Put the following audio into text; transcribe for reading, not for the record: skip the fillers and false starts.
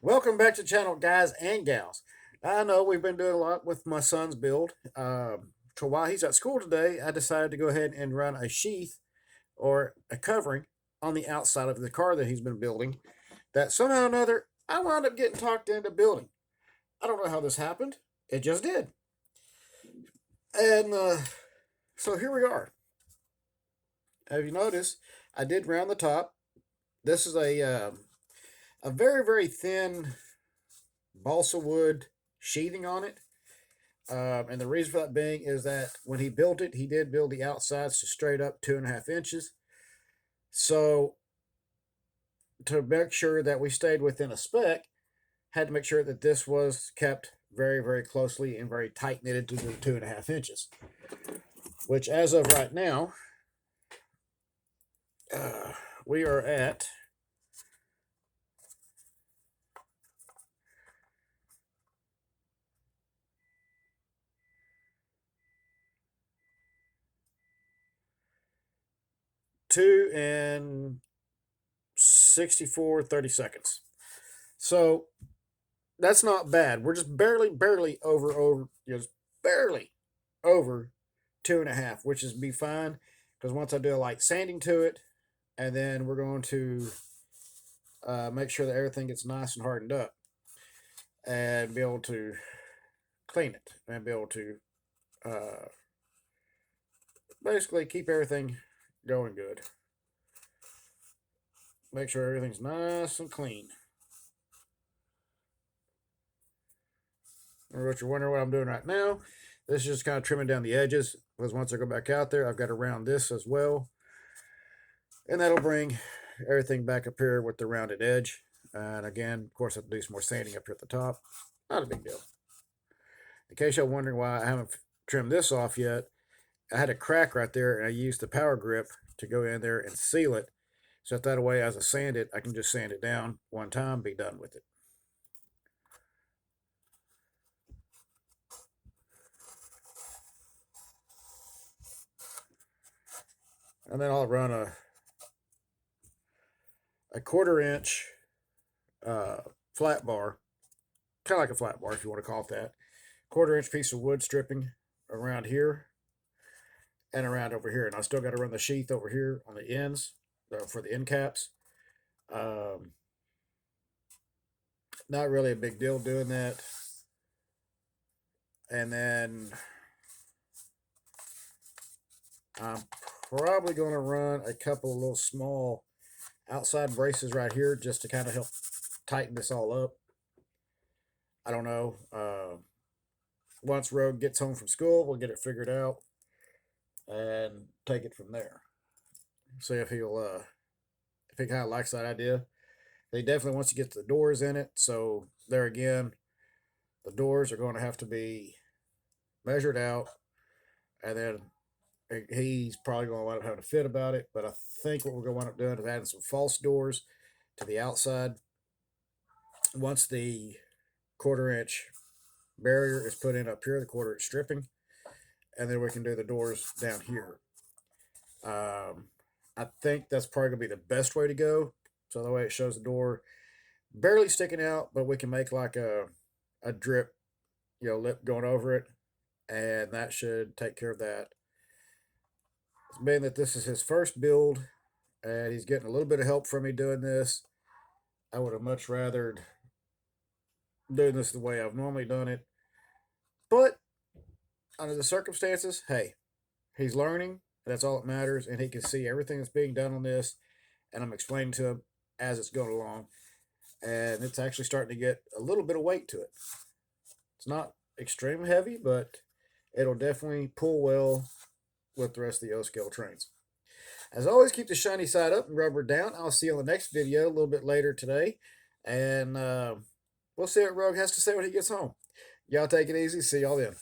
Welcome back to the channel, guys and gals. I know we've been doing a lot with my son's build. So while he's at school today, I decided to go ahead and run a sheath or a covering on the outside of the car that he's been building that somehow or another I wound up getting talked into building. I don't know how this happened. It just did. And so here we are. Have you noticed? I did round the top. This is a very, very thin balsa wood sheathing on it. And the reason for that being is that when he built it, he did build the outsides to straight up 2.5 inches. So to make sure that we stayed within a spec, had to make sure that this was kept very, very closely and very tight knitted to the 2.5 inches. Which, as of right now, we are at 2 and 64/30. So that's not bad. We're just barely over, just barely over 2.5, which is be fine. Because once I do a light sanding to it, and then we're going to make sure that everything gets nice and hardened up, and be able to clean it, and be able to uh, basically keep everything going good. Make sure everything's nice and clean. Or what you're wondering what I'm doing right now, this is just kind of trimming down the edges, because once I go back out there, I've got to round this as well. And that'll bring everything back up here with the rounded edge. And again, of course, I have to do some more sanding up here at the top. Not a big deal. In case you're wondering why I haven't trimmed this off yet, I had a crack right there, and I used the power grip to go in there and seal it. So that way, as I sand it, I can just sand it down one time, be done with it. And then I'll run a 1/4 inch flat bar, kind of like a flat bar if you want to call it that. 1/4 inch piece of wood stripping around here and around over here. And I still got to run the sheath over here on the ends for the end caps. Not really a big deal doing that. And then I'm probably going to run a couple of little small outside braces right here just to kind of help tighten this all up. I don't know. Once Rogue gets home from school, we'll get it figured out and take it from there. See if he kind of likes that idea. He definitely wants to get the doors in it. So there again, the doors are going to have to be measured out, and then he's probably going to wind up having a fit about it. But I think what we're going to wind up doing is adding some false doors to the outside. Once the 1/4 inch barrier is put in up here, the 1/4 inch stripping, and then we can do the doors down here. I think that's probably going to be the best way to go. So the way it shows the door barely sticking out, but we can make like a drip, lip going over it, and that should take care of that. Being that this is his first build, and he's getting a little bit of help from me doing this, I would have much rather doing this the way I've normally done it. But under the circumstances, hey, he's learning. That's all that matters, and he can see everything that's being done on this, and I'm explaining to him as it's going along. And it's actually starting to get a little bit of weight to it. It's not extremely heavy, but it'll definitely pull well with the rest of the O-scale trains. As always, keep the shiny side up and rubber down. I'll see you on the next video a little bit later today. And we'll see what Rogue has to say when he gets home. Y'all take it easy. See y'all then.